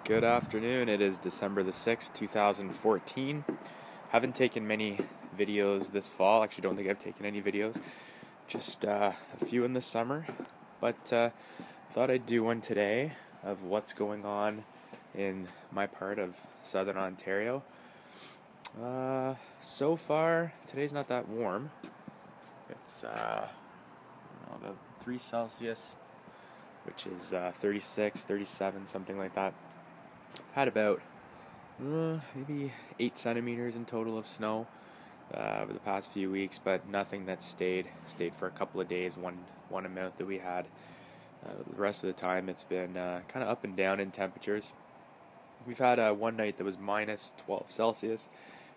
Good afternoon. It is December the 6th, 2014. Haven't taken many videos this fall. Actually, don't think I've taken any videos. Just a few in the summer. But thought I'd do one today of what's going on in my part of southern Ontario. So far, today's not that warm. It's about 3 Celsius, which is 36, 37, something like that. Had about maybe 8 centimeters in total of snow over the past few weeks, but nothing that stayed for a couple of days. One amount that we had. The rest of the time it's been kind of up and down in temperatures. We've had one night that was minus 12 Celsius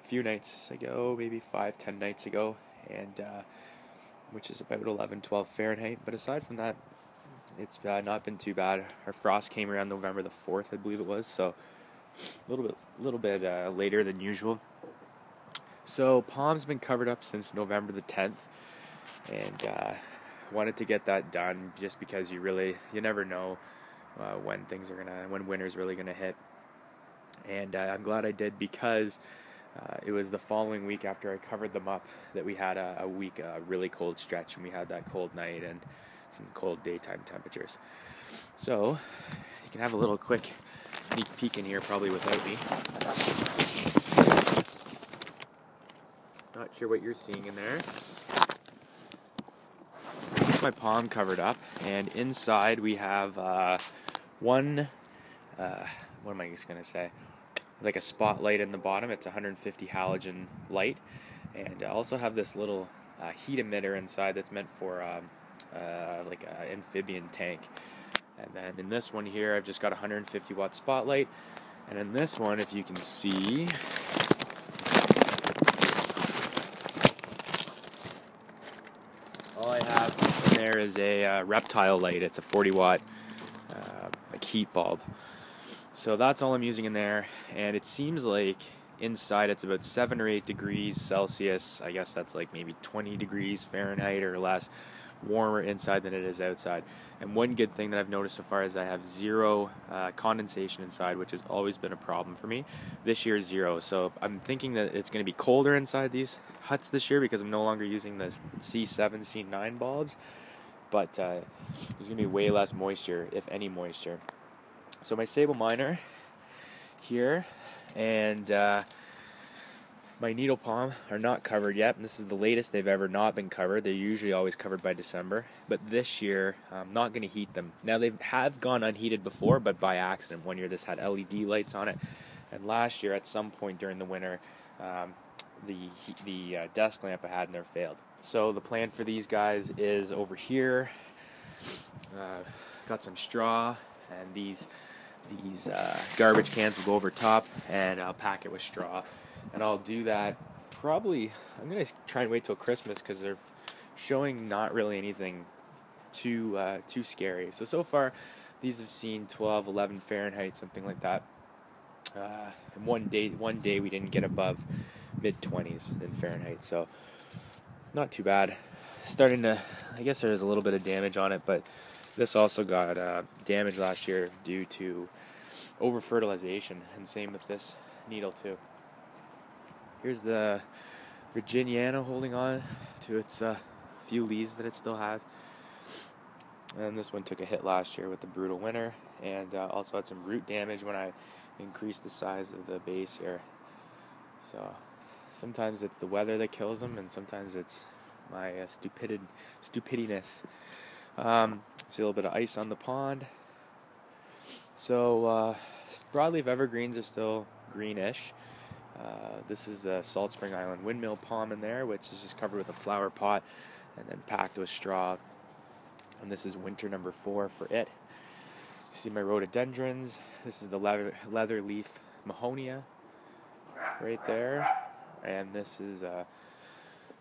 a few nights ago, maybe 5-10 nights ago, and which is about 11-12 Fahrenheit. But aside from that, it's not been too bad. Our frost came around November the 4th, I believe it was, so a little bit later than usual. So Palm's been covered up since November the 10th, and wanted to get that done just because you never know when winter's really gonna hit. And I'm glad I did, because it was the following week after I covered them up that we had a week really cold stretch, and we had that cold night and some cold daytime temperatures. So you can have a little quick sneak peek in here, probably without me. Not sure what you're seeing in there. My palm covered up, and inside we have what am I just gonna say? Like a spotlight in the bottom. It's 150 halogen light, and I also have this little heat emitter inside that's meant for like an amphibian tank. And then in this one here, I've just got a 150 watt spotlight, and in this one, if you can see, all I have in there is a reptile light. It's a 40 watt like heat bulb. So that's all I'm using in there, and it seems like inside it's about 7 or 8 degrees Celsius. I guess that's like maybe 20 degrees Fahrenheit or less warmer inside than it is outside. And one good thing that I've noticed so far is I have zero condensation inside, which has always been a problem for me. This year, zero. So I'm thinking that it's going to be colder inside these huts this year because I'm no longer using the C7, C9 bulbs. But there's going to be way less moisture, if any moisture. So my Sable Miner here and my Needle Palm are not covered yet. This is the latest they've ever not been covered. They're usually always covered by December. But this year, I'm not going to heat them. Now, they have gone unheated before, but by accident. One year this had LED lights on it. And last year, at some point during the winter, the desk lamp I had in there failed. So the plan for these guys is over here. Got some straw, and these garbage cans will go over top, and I'll pack it with straw. And I'll do that probably, I'm going to try and wait till Christmas, because they're showing not really anything too scary. So far, these have seen 12, 11 Fahrenheit, something like that. And one day we didn't get above mid-20s in Fahrenheit, so not too bad. Starting to, I guess there's a little bit of damage on it, but this also got damaged last year due to over-fertilization, and same with this needle too. Here's the Virginiana holding on to its few leaves that it still has. And this one took a hit last year with the brutal winter, and also had some root damage when I increased the size of the base here. So sometimes it's the weather that kills them, and sometimes it's my stupidiness. See a little bit of ice on the pond. So broadleaf evergreens are still greenish. This is the Salt Spring Island Windmill Palm in there, which is just covered with a flower pot and then packed with straw. And this is winter number 4 for it. You see my rhododendrons. This is the leather leaf Mahonia right there. And this is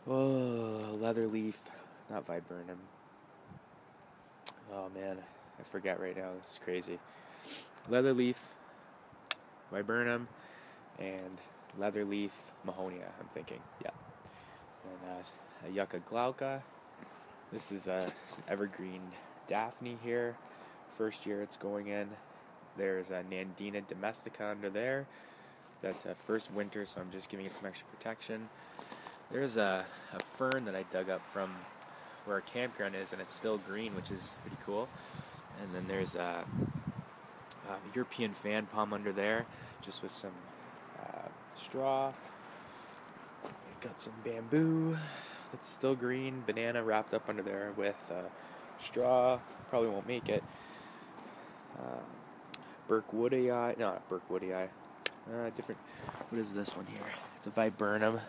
leather leaf, not viburnum. Oh man, I forget right now. This is crazy. Leather leaf, viburnum, and leather leaf Mahonia, I'm thinking. Yeah. And Yucca glauca. This is some evergreen Daphne here. First year it's going in. There's a Nandina domestica under there. That first winter, so I'm just giving it some extra protection. There's a fern that I dug up from where our campground is, and it's still green, which is pretty cool. And then there's a European fan palm under there, just with some straw. Got some bamboo that's still green, banana wrapped up under there with straw. Probably won't make it. Burkwoodii, no, not Burkwoodii. Different. What is this one here? It's a viburnum.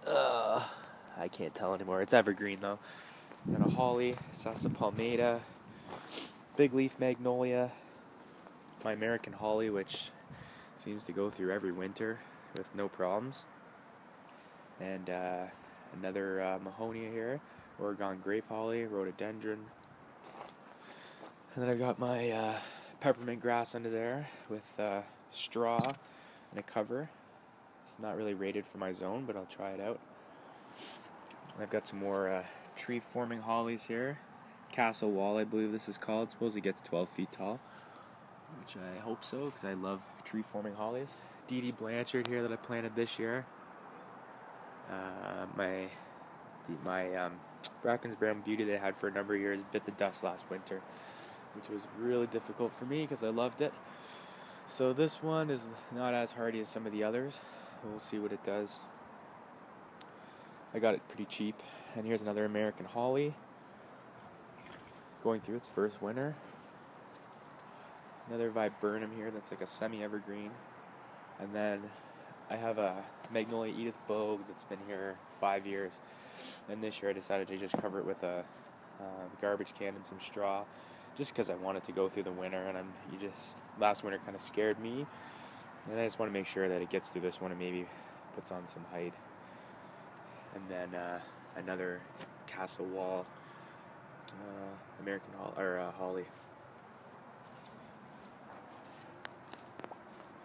I can't tell anymore. It's evergreen though. Got a holly, Sasa palmata, big leaf magnolia, my American holly, which seems to go through every winter with no problems, and another Mahonia here, Oregon grape holly, rhododendron, and then I've got my peppermint grass under there with straw and a cover. It's not really rated for my zone, but I'll try it out. I've got some more tree-forming hollies here. Castle Wall, I believe this is called. Suppose it gets 12 feet tall, which I hope so, because I love tree-forming hollies. D.D. Blanchard here that I planted this year. My Bracken's Brown Beauty that I had for a number of years bit the dust last winter, which was really difficult for me because I loved it. So this one is not as hardy as some of the others. We'll see what it does. I got it pretty cheap. And here's another American holly, going through its first winter. Another viburnum here that's like a semi-evergreen. And then I have a Magnolia Edith Bogue that's been here 5 years. And this year I decided to just cover it with a garbage can and some straw, just because I wanted to go through the winter. And last winter kind of scared me. And I just want to make sure that it gets through this one and maybe puts on some height. And then another Castle Wall American holly.